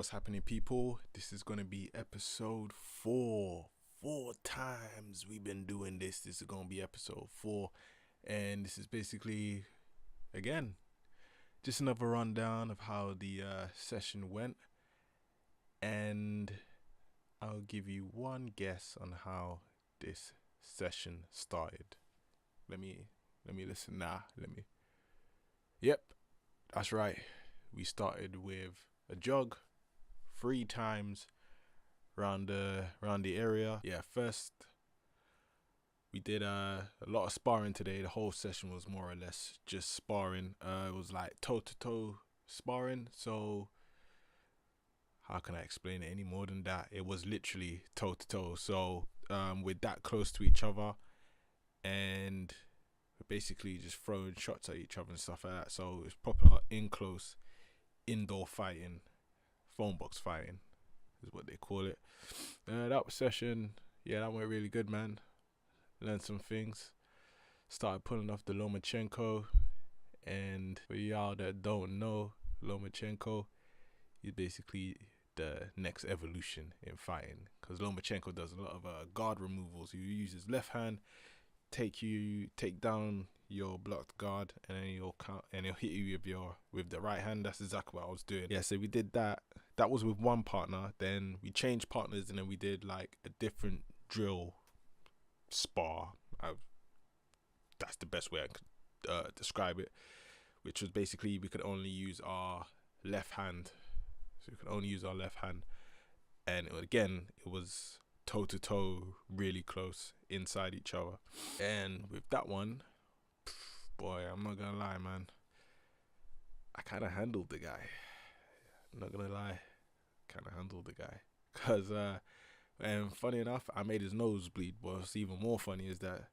What's happening, people? This is going to be episode 4. 4 times we've been doing this. This is going to be episode 4. And this is basically, again, just another rundown of how the session went. And I'll give you one guess on how this session started. Let me listen. Yep, that's right. We started with a jog 3 times around the area. Yeah, first we did a lot of sparring today. The whole session was more or less just sparring. It was like toe-to-toe sparring. So how can I explain it any more than that? It was literally toe-to-toe. So we're that close to each other, and we're basically just throwing shots at each other and stuff like that. So it's proper in-close indoor fighting, phone box fighting is what they call it. That session, that went really good, man. Learned some things. Started pulling off the Lomachenko, and for y'all that don't know, Lomachenko is basically the next evolution in fighting, because Lomachenko does a lot of guard removals. He uses left hand, take down your blocked guard, and then he'll hit you with the right hand. That's exactly what I was doing. Yeah, so we did that. That was with one partner. Then we changed partners, and then we did like a different drill spar. That's the best way I could describe it, which was basically we could only use our left hand. So we could only use our left hand, and it was toe to toe, really close inside each other. And with that one, boy, I'm not gonna lie, man, I kind of handled the guy. I'm not gonna lie, because and funny enough, I made his nose bleed. But what's even more funny is that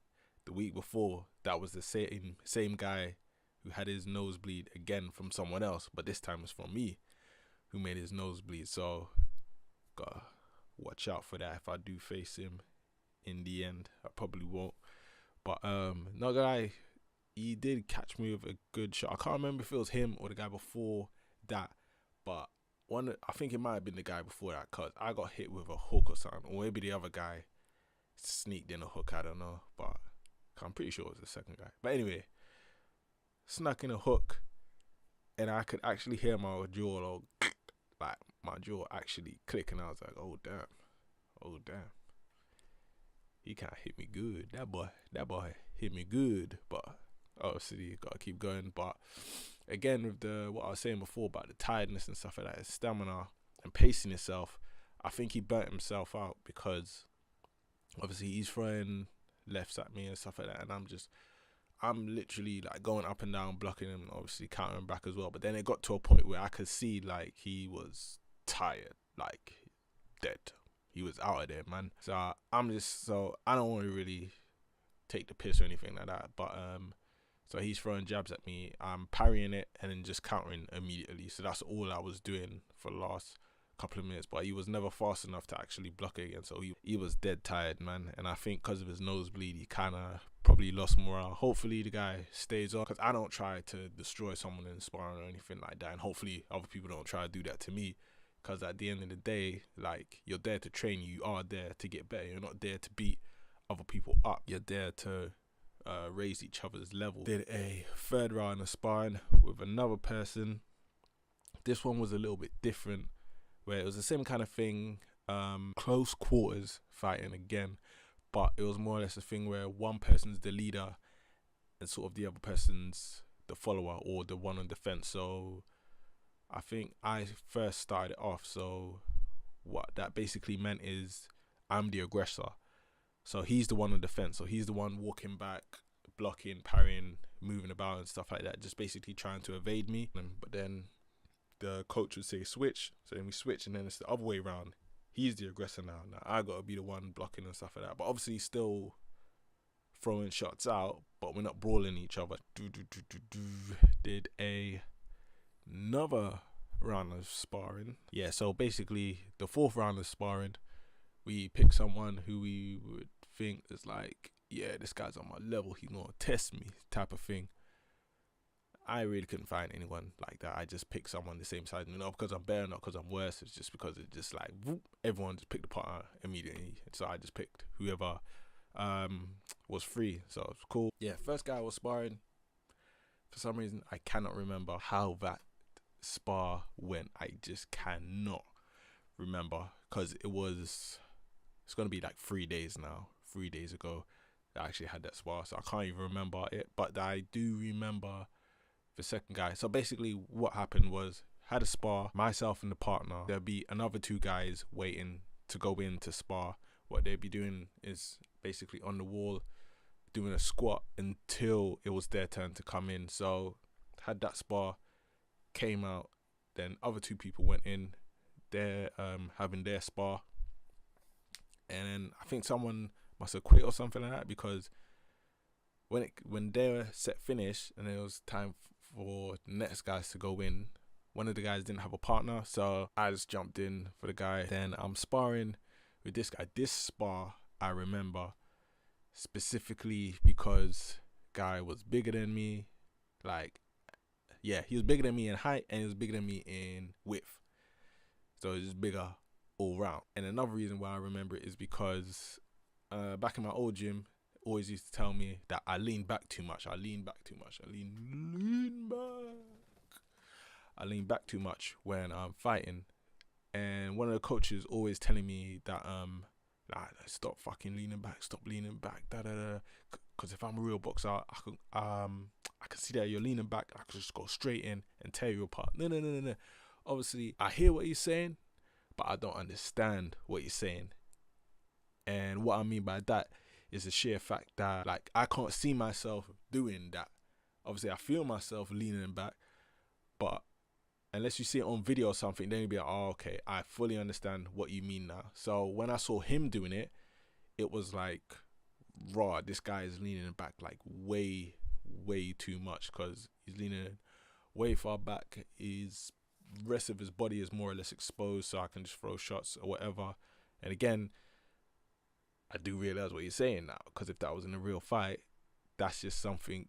the week before, that was the same guy who had his nose bleed again from someone else, but this time it's from me who made his nose bleed. So gotta watch out for that. If I do face him in the end, I probably won't. But not gonna lie, he did catch me with a good shot. I can't remember if it was him or the guy before that, but I think it might have been the guy before that, because I got hit with a hook or something, or maybe the other guy sneaked in a hook, I don't know, but I'm pretty sure it was the second guy. But anyway, snuck in a hook, and I could actually hear my jaw, like my jaw actually click, and I was like, oh damn, he can't hit me good. That boy hit me good, but obviously you gotta keep going. But again, with what I was saying before about the tiredness and stuff like that, his stamina and pacing himself, I think he burnt himself out, because obviously he's throwing lefts at me and stuff like that, and I'm literally like going up and down, blocking him, obviously countering back as well. But then it got to a point where I could see like he was tired, like dead. He was out of there, man. So I don't want to really take the piss or anything like that. But so he's throwing jabs at me, I'm parrying it and then just countering immediately. So that's all I was doing for the last couple of minutes. But he was never fast enough to actually block it again. So he was dead tired, man. And I think because of his nosebleed, he kind of probably lost morale. Hopefully the guy stays on, because I don't try to destroy someone in sparring or anything like that. And hopefully other people don't try to do that to me. Because at the end of the day, like, you're there to train. You are there to get better. You're not there to beat other people up. You're there to raise each other's level. Did a third round of sparring with another person. This one was a little bit different, where it was the same kind of thing, close quarters fighting again, but it was more or less a thing where one person's the leader and sort of the other person's the follower, or the one on defense. So I think I first started it off. So what that basically meant is I'm the aggressor. So he's the one on defense. So he's the one walking back, blocking, parrying, moving about and stuff like that, just basically trying to evade me. But then the coach would say switch. So then we switch, and then it's the other way around. He's the aggressor now. Now I got to be the one blocking and stuff like that. But obviously still throwing shots out, but we're not brawling each other. Did another round of sparring. Yeah, so basically the 4th round of sparring, we pick someone who we would think is like, yeah, this guy's on my level, he's gonna test me type of thing. I really couldn't find anyone like that. I just picked someone the same size, not because I'm better, not because I'm worse. It's just because it's just like whoop, everyone just picked a partner immediately. So I just picked whoever was free. So it was cool. Yeah, first guy I was sparring. For some reason, I cannot remember how that spar went. I just cannot remember because it's gonna be like 3 days now. 3 days ago, I actually had that spar, so I can't even remember it. But I do remember the second guy. So basically, what happened was had a spar, myself and the partner. There'd be another 2 guys waiting to go in to spar. What they'd be doing is basically on the wall doing a squat until it was their turn to come in. So had that spar, came out, then other 2 people went in. They're having their spar, and then I think someone must have quit or something like that, because when their set finished and it was time for the next guys to go in, one of the guys didn't have a partner, so I just jumped in for the guy. Then I'm sparring with this guy. This spar I remember specifically because guy was bigger than me. Like, yeah, he was bigger than me in height and he was bigger than me in width. So it's just bigger all round. And another reason why I remember it is because back in my old gym, always used to tell me that I lean back too much. I lean back too much when I'm fighting. And one of the coaches always telling me that stop fucking leaning back, stop leaning back, because if I'm a real boxer, I can see that you're leaning back. I can just go straight in and tear you apart. No. Obviously, I hear what he's saying, but I don't understand what he's saying. And what I mean by that is the sheer fact that, like, I can't see myself doing that. Obviously, I feel myself leaning back, but unless you see it on video or something, then you'll be like, oh, okay, I fully understand what you mean now. So when I saw him doing it, it was like, raw, this guy is leaning back like way too much, because he's leaning way far back. His rest of his body is more or less exposed, so I can just throw shots or whatever. And again, I do realize what you're saying now, because if that was in a real fight, that's just something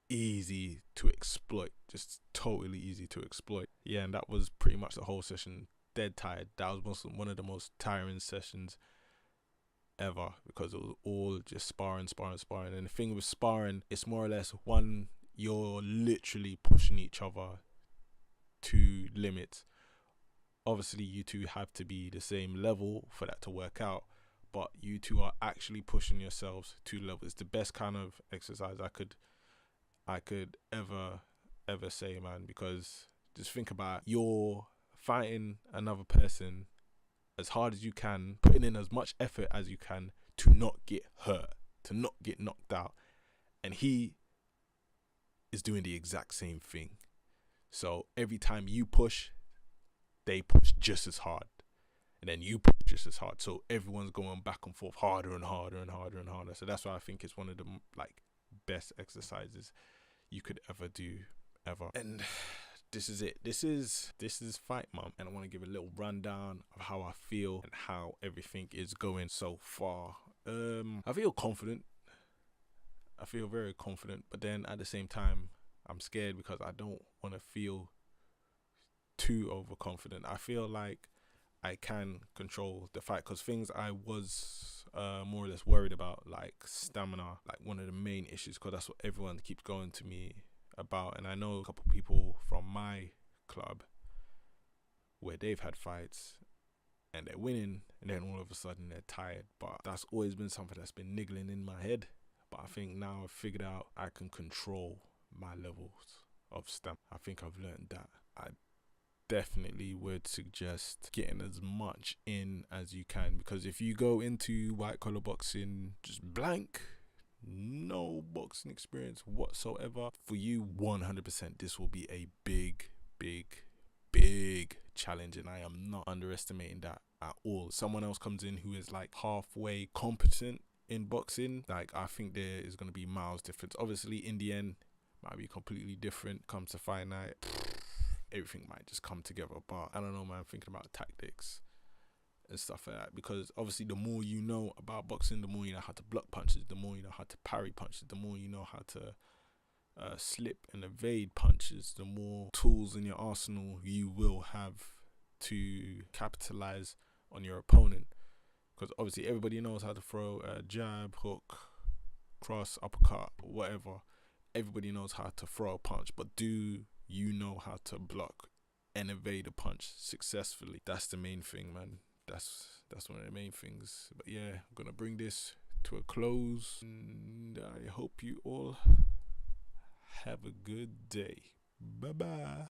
easy to exploit, just totally easy to exploit. Yeah, and that was pretty much the whole session. Dead tired. That was one of the most tiring sessions ever, because it was all just sparring. And the thing with sparring, it's more or less one, you're literally pushing each other to limits. Obviously, you 2 have to be the same level for that to work out, but you 2 are actually pushing yourselves to levels. It's the best kind of exercise I could ever say, man, because just think about, you're fighting another person as hard as you can, putting in as much effort as you can to not get hurt, to not get knocked out, and he is doing the exact same thing. So every time you push, they push just as hard, and then you push just as hard. So everyone's going back and forth harder and harder. So that's why I think it's one of the like best exercises you could ever do, ever. And this is it. This is Fight Month, and I want to give a little rundown of how I feel and how everything is going so far. I feel confident. I feel very confident, but then at the same time, I'm scared because I don't want to feel too overconfident. I feel like I can control the fight, because things I was more or less worried about, like stamina, like one of the main issues, because that's what everyone keeps going to me about. And I know a couple people from my club where they've had fights and they're winning, and then all of a sudden they're tired. But that's always been something that's been niggling in my head. But I think now I've figured out I can control my levels of stamina. I think I've learned that. I definitely would suggest getting as much in as you can, because if you go into white collar boxing just blank, no boxing experience whatsoever, for you 100% this will be a big challenge, and I am not underestimating that at all. Someone else comes in who is like halfway competent in boxing, like I think there is going to be miles difference. Obviously in the end might be completely different. Comes to fight night, everything might just come together. But I don't know, man, I'm thinking about tactics and stuff like that, because obviously the more you know about boxing, the more you know how to block punches, the more you know how to parry punches, the more you know how to slip and evade punches, the more tools in your arsenal you will have to capitalize on your opponent. Because obviously everybody knows how to throw a jab, hook, cross, uppercut, whatever. Everybody knows how to throw a punch, but do you know how to block and evade a punch successfully? That's the main thing, man. That's one of the main things. But yeah, I'm gonna bring this to a close, and I hope you all have a good day. Bye bye.